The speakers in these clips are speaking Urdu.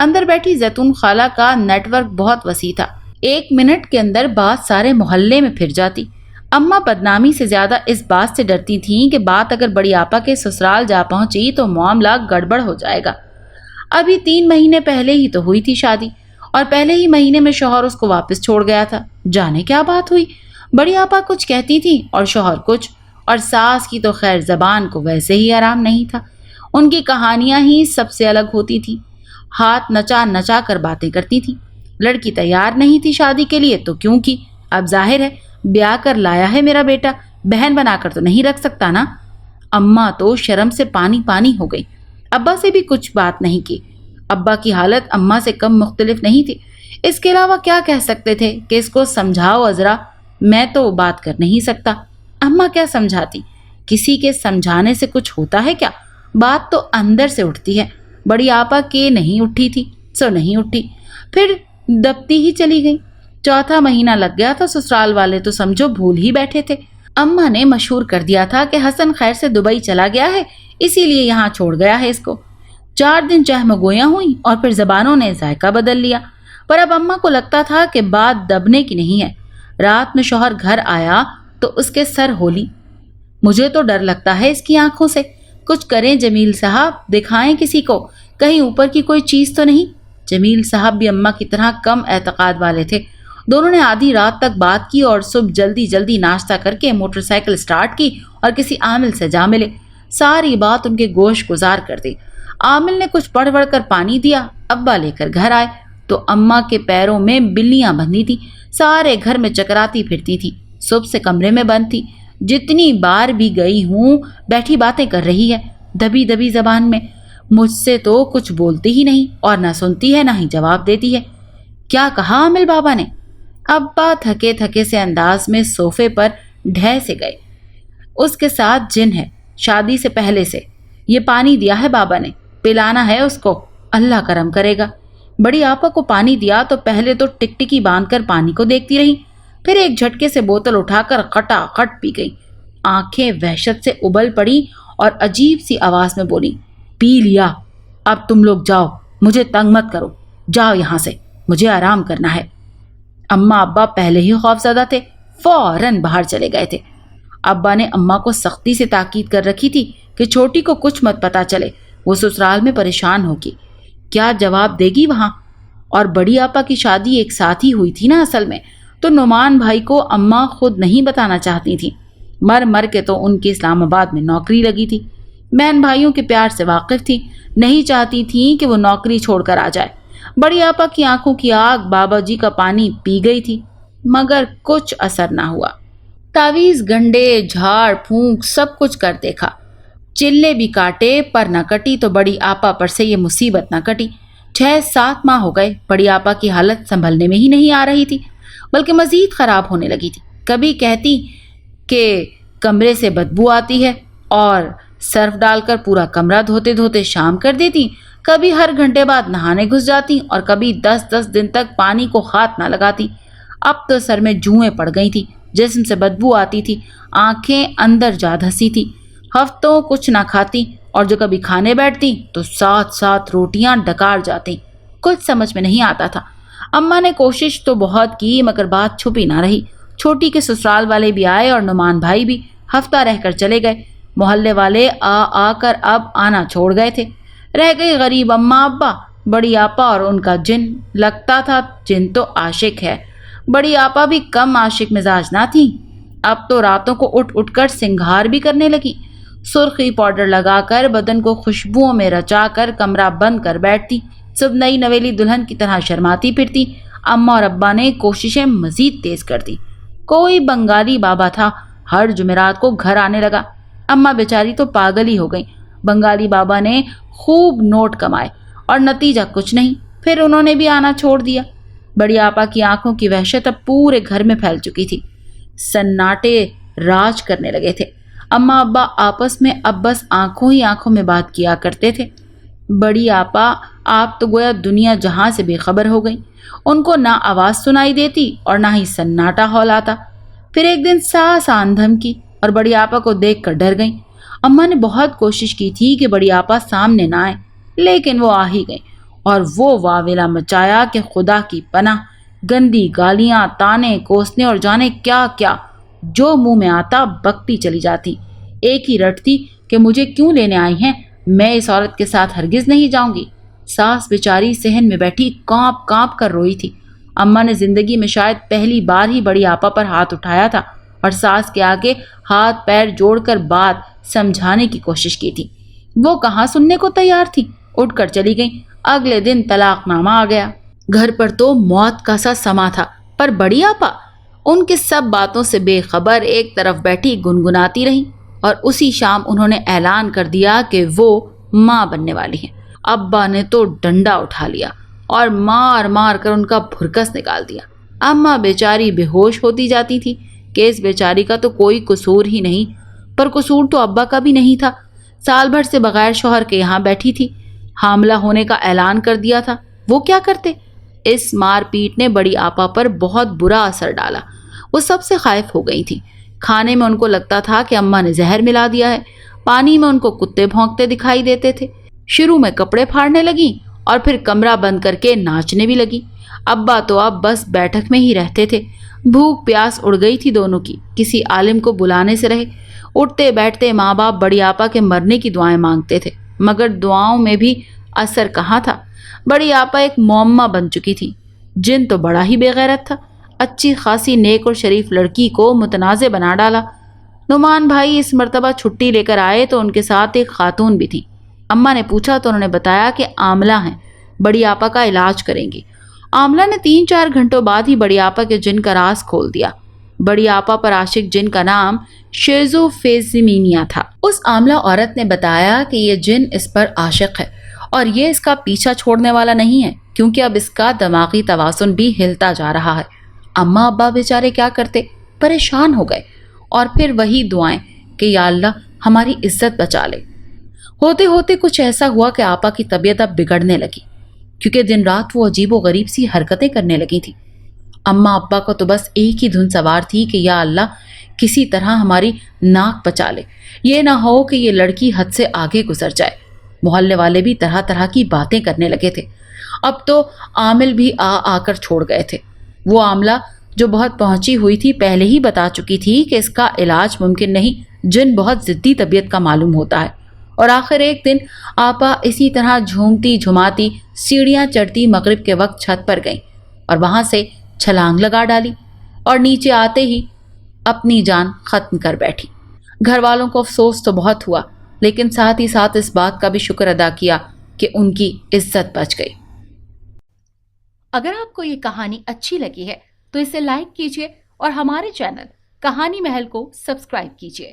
اندر بیٹھی زیتون خالہ کا نیٹ ورک بہت وسیع تھا، 1 منٹ کے اندر بات سارے محلے میں پھر جاتی۔ اماں بدنامی سے زیادہ اس بات سے ڈرتی تھیں کہ بات اگر بڑی آپا کے سسرال جا پہنچی تو معاملہ گڑبڑ ہو جائے گا۔ ابھی 3 مہینے پہلے ہی تو ہوئی تھی شادی، اور پہلے ہی مہینے میں شوہر اس کو واپس چھوڑ گیا تھا۔ جانے کیا بات ہوئی، بڑی آپا کچھ کہتی تھی اور شوہر کچھ، اور ساس کی تو خیر زبان کو ویسے ہی آرام نہیں تھا، ان کی کہانیاں ہی سب سے الگ ہوتی تھی، ہاتھ نچا نچا کر باتیں کرتی تھی۔ لڑکی تیار نہیں تھی شادی کے لیے تو کیوں کی؟ اب ظاہر ہے بیاہ کر لایا ہے میرا بیٹا، بہن بنا کر تو نہیں رکھ سکتا نا۔ اماں تو شرم سے پانی پانی ہو گئی، ابا سے بھی کچھ بات نہیں کی۔ ابا کی حالت اماں سے کم مختلف نہیں تھی، اس کے علاوہ کیا کہہ سکتے تھے کہ اس کو سمجھاؤ عذرا، میں تو بات کر نہیں سکتا۔ اماں کیا سمجھاتی، کسی کے سمجھانے سے کچھ ہوتا ہے کیا؟ بات تو اندر سے اٹھتی ہے۔ بڑی آپا کے نہیں اٹھی تھی سو نہیں اٹھی، پھر دبتی ہی چلی گئی۔ 4تھا مہینہ لگ گیا تو سسرال والے تو سمجھو بھول ہی بیٹھے تھے۔ اماں نے مشہور کر دیا تھا کہ حسن خیر سے دبئی چلا گیا ہے، اسی لیے یہاں چھوڑ گیا ہے اس کو۔ 4 دن چہم گویاں ہوئیں اور پھر زبانوں نے ذائقہ بدل لیا، پر اب اماں کو لگتا تھا کہ بات دبنے کی نہیں ہے۔ رات میں شوہر گھر آیا تو اس کے سر ہولی۔ مجھے تو ڈر لگتا ہے اس کی آنکھوں سے، کچھ کریں جمیل صاحب، دکھائیں کسی کو، کہیں اوپر کی کوئی چیز تو نہیں۔ جمیل صاحب بھی اماں کی طرح کم اعتقاد والے تھے۔ دونوں نے آدھی رات تک بات کی اور صبح جلدی جلدی ناشتہ کر کے موٹر سائیکل سٹارٹ کی اور کسی عامل سے جا ملے۔ ساری بات ان کے گوش گزار کر دی۔ عامل نے کچھ پڑھ پڑھ کر پانی دیا، ابا لے کر گھر آئے تو اماں کے پیروں میں بلیاں بندھی تھی، سارے گھر میں چکراتی پھرتی تھی، صبح سے کمرے میں بند تھی۔ جتنی بار بھی گئی ہوں بیٹھی باتیں کر رہی ہے، دبی دبی زبان میں۔ مجھ سے تو کچھ بولتی ہی نہیں، اور نہ سنتی ہے نہ ہی جواب دیتی ہے۔ کیا کہا عامل بابا نے؟ ابا تھکے تھکے سے انداز میں صوفے پر ڈھہ سے گئے۔ اس کے ساتھ جن ہے، شادی سے پہلے سے۔ یہ پانی دیا ہے بابا نے، پلانا ہے اس کو، اللہ کرم کرے گا۔ بڑی آپا کو پانی دیا تو پہلے تو ٹکٹکی باندھ کر پانی کو دیکھتی رہی، پھر ایک جھٹکے سے بوتل اٹھا کر کٹا کٹ پی گئی۔ آنکھیں وحشت سے ابل پڑی اور عجیب سی آواز میں بولی، پی لیا، اب تم لوگ جاؤ، مجھے تنگ مت کرو، جاؤ یہاں سے، مجھے آرام کرنا ہے۔ اماں ابا پہلے ہی خوف زدہ تھے، فوراً باہر چلے گئے تھے۔ ابا نے اماں کو سختی سے تاکید کر رکھی تھی کہ چھوٹی کو کچھ مت پتا چلے، وہ سسرال میں پریشان ہوگی۔ کیا جواب دے گی وہاں؟ اور بڑی آپا کی شادی ایک ساتھ ہی ہوئی تھی نا اصل میں، تو نعمان بھائی کو اماں خود نہیں بتانا چاہتی تھی۔ مر مر کے تو ان کی اسلام آباد میں نوکری لگی تھی، بہن بھائیوں کے پیار سے واقف تھی، نہیں چاہتی تھی کہ وہ نوکری چھوڑ کر آ جائے۔ بڑی آپا کی آنکھوں کی آگ بابا جی کا پانی پی گئی تھی، مگر کچھ اثر نہ ہوا۔ تعویذ گنڈے، جھاڑ پھونک سب کچھ کر دیکھا، چلے بھی کاٹے پر نہ کٹی تو بڑی آپا پر سے یہ مصیبت نہ کٹی۔ 6-7 ماہ ہو گئے، بڑی آپا کی حالت سنبھلنے میں ہی نہیں آ رہی تھی، بلکہ مزید خراب ہونے لگی تھی۔ کبھی کہتی کہ کمرے سے بدبو آتی ہے اور سرف ڈال کر پورا کمرہ دھوتے دھوتے شام کر دیتی، کبھی ہر گھنٹے بعد نہانے گھس جاتی اور کبھی 10-10 دن تک پانی کو ہاتھ نہ لگاتی۔ اب تو سر میں جوئیں پڑ گئی تھی، جسم سے بدبو آتی تھی، آنکھیں اندر جا دھسی تھی، ہفتوں کچھ نہ کھاتی، اور جو کبھی کھانے بیٹھتی تو 7 روٹیاں ڈکار جاتی۔ کچھ سمجھ میں نہیں آتا تھا۔ اماں نے کوشش تو بہت کی مگر بات چھپی نہ رہی۔ چھوٹی کے سسرال والے بھی آئے اور نعمان بھائی بھی، ہفتہ رہ کر چلے گئے۔ محلے والے آ کر اب آنا چھوڑ گئے تھے۔ رہ گئی غریب اماں ابا، بڑی آپا اور ان کا جن۔ لگتا تھا جن تو عاشق ہے، بڑی آپا بھی کم عاشق مزاج نہ تھی۔ اب تو راتوں کو اٹھ اٹھ کر سنگھار بھی کرنے لگی، سرخی پاؤڈر لگا کر بدن کو خوشبوؤں میں رچا کر کمرہ بند کر بیٹھتی، صبح نئی نویلی دلہن کی طرح شرماتی پھرتی۔ اماں اور ابا نے کوششیں مزید تیز کر دی۔ کوئی بنگالی بابا تھا، ہر جمعرات کو گھر آنے لگا۔ اماں بیچاری تو پاگل ہی ہو گئی۔ بنگالی بابا نے خوب نوٹ کمائے اور نتیجہ کچھ نہیں، پھر انہوں نے بھی آنا چھوڑ دیا۔ بڑی آپا کی آنکھوں کی وحشت اب پورے گھر میں پھیل چکی تھی، سناٹے راج کرنے لگے تھے۔ اماں ابا آپس میں اب بس آنکھوں ہی آنکھوں میں بات کیا کرتے تھے۔ بڑی آپا آپ تو گویا دنیا جہاں سے بے خبر ہو گئی، ان کو نہ آواز سنائی دیتی اور نہ ہی سناٹا ہلاتا۔ پھر ایک دن ساس آن دھمکی اور بڑی آپا کو دیکھ کر ڈر گئیں۔ اماں نے بہت کوشش کی تھی کہ بڑی آپا سامنے نہ آئے، لیکن وہ آ ہی گئیں۔ اور وہ واویلا مچایا کہ خدا کی پناہ، گندی گالیاں، تانے، کوسنے اور جانے کیا کیا جو منہ میں آتا بکتی چلی جاتی۔ ایک ہی رٹتی کہ مجھے کیوں لینے آئی ہیں، میں اس عورت کے ساتھ ہرگز نہیں جاؤں گی۔ ساس بیچاری صحن میں بیٹھی کانپ کانپ کر روئی تھی۔ اماں نے زندگی میں شاید پہلی بار ہی بڑی آپا پر ہاتھ اٹھایا تھا اور ساس کے آگے ہاتھ پیر جوڑ کر بات سمجھانے کی کوشش کی تھی۔ وہ کہاں سننے کو تیار تھی، اٹھ کر چلی گئیں۔ اگلے دن طلاق نامہ آ گیا۔ گھر پر تو موت کا سا سما تھا، پر بڑی آپا ان کے سب باتوں سے بے خبر ایک طرف بیٹھی گنگناتی رہی، اور اسی شام انہوں نے اعلان کر دیا کہ وہ ماں بننے والی ہیں۔ ابا نے تو ڈنڈا اٹھا لیا اور مار مار کر ان کا بھرکس نکال دیا۔ اماں بیچاری بے ہوش ہوتی جاتی تھی کہ اس بیچاری کا تو کوئی قصور ہی نہیں، پر قصور تو ابا کا بھی نہیں تھا۔ سال بھر سے بغیر شوہر کے یہاں بیٹھی تھی، حاملہ ہونے کا اعلان کر دیا تھا، وہ کیا کرتے؟ اس مار پیٹ نے بڑی آپا پر بہت برا اثر ڈالا۔ وہ سب سے خائف ہو گئی تھی۔ کھانے میں ان کو لگتا تھا کہ اماں نے زہر ملا دیا ہے، پانی میں ان کو کتے بھونکتے دکھائی دیتے تھے۔ شروع میں کپڑے پھاڑنے لگیں اور پھر کمرہ بند کر کے ناچنے بھی لگیں۔ ابا تو اب بس بیٹھک میں ہی رہتے تھے۔ بھوک پیاس اڑ گئی تھی دونوں کی، کسی عالم کو بلانے سے رہے۔ اٹھتے بیٹھتے ماں باپ بڑی آپا کے مرنے کی دعائیں مانگتے تھے، مگر دعاؤں میں بھی اثر کہاں تھا۔ بڑی آپا ایک معمہ بن چکی تھی۔ جن تو بڑا ہی بے غیرت تھا، اچھی خاصی نیک اور شریف لڑکی کو متنازع بنا ڈالا۔ نعمان بھائی اس مرتبہ چھٹی لے کر آئے تو ان کے ساتھ ایک خاتون بھی تھی۔ اماں نے پوچھا تو انہوں نے بتایا کہ عاملہ ہیں، بڑی آپا کا علاج کریں گی۔ عاملہ نے 3-4 گھنٹوں بعد ہی بڑی آپا کے جن کا راز کھول دیا۔ بڑی آپا پر عاشق جن کا نام شیزوفیزیمینیا تھا۔ اس عاملہ عورت نے بتایا کہ یہ جن اس پر عاشق ہے اور یہ اس کا پیچھا چھوڑنے والا نہیں ہے، کیونکہ اب اس کا دماغی توازن بھی ہلتا جا رہا ہے۔ اماں ابا بیچارے کیا کرتے، پریشان ہو گئے، اور پھر وہی دعائیں کہ یا اللہ ہماری عزت بچا لے۔ ہوتے ہوتے کچھ ایسا ہوا کہ آپا کی طبیعت اب بگڑنے لگی، کیونکہ دن رات وہ عجیب و غریب سی حرکتیں کرنے لگی تھی۔ اماں ابا کو تو بس ایک ہی دھن سوار تھی کہ یا اللہ کسی طرح ہماری ناک بچا لے، یہ نہ ہو کہ یہ لڑکی حد سے آگے گزر جائے۔ محلے والے بھی طرح طرح کی باتیں کرنے لگے تھے۔ اب تو عامل بھی آ کر چھوڑ گئے تھے۔ وہ عاملہ جو بہت پہنچی ہوئی تھی پہلے ہی بتا چکی تھی کہ اس کا علاج ممکن نہیں، جن بہت ضدی طبیعت کا معلوم ہوتا ہے۔ اور آخر ایک دن آپا اسی طرح جھومتی جھماتی سیڑھیاں چڑھتی مغرب کے وقت چھت پر گئیں اور وہاں سے چھلانگ لگا ڈالی، اور نیچے آتے ہی اپنی جان ختم کر بیٹھی۔ گھر والوں کو افسوس تو بہت ہوا، لیکن ساتھ ہی ساتھ اس بات کا بھی شکر ادا کیا کہ ان کی عزت بچ گئی۔ اگر آپ کو یہ کہانی اچھی لگی ہے تو اسے لائک کیجیے اور ہمارے چینل کہانی محل کو سبسکرائب کیجیے۔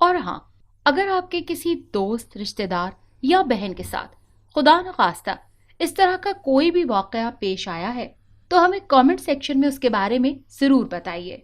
اور ہاں، اگر آپ کے کسی دوست، رشتہ دار یا بہن کے ساتھ خدا نخواستہ اس طرح کا کوئی بھی واقعہ پیش آیا ہے تو ہمیں کامنٹ سیکشن میں اس کے بارے میں ضرور بتائیے۔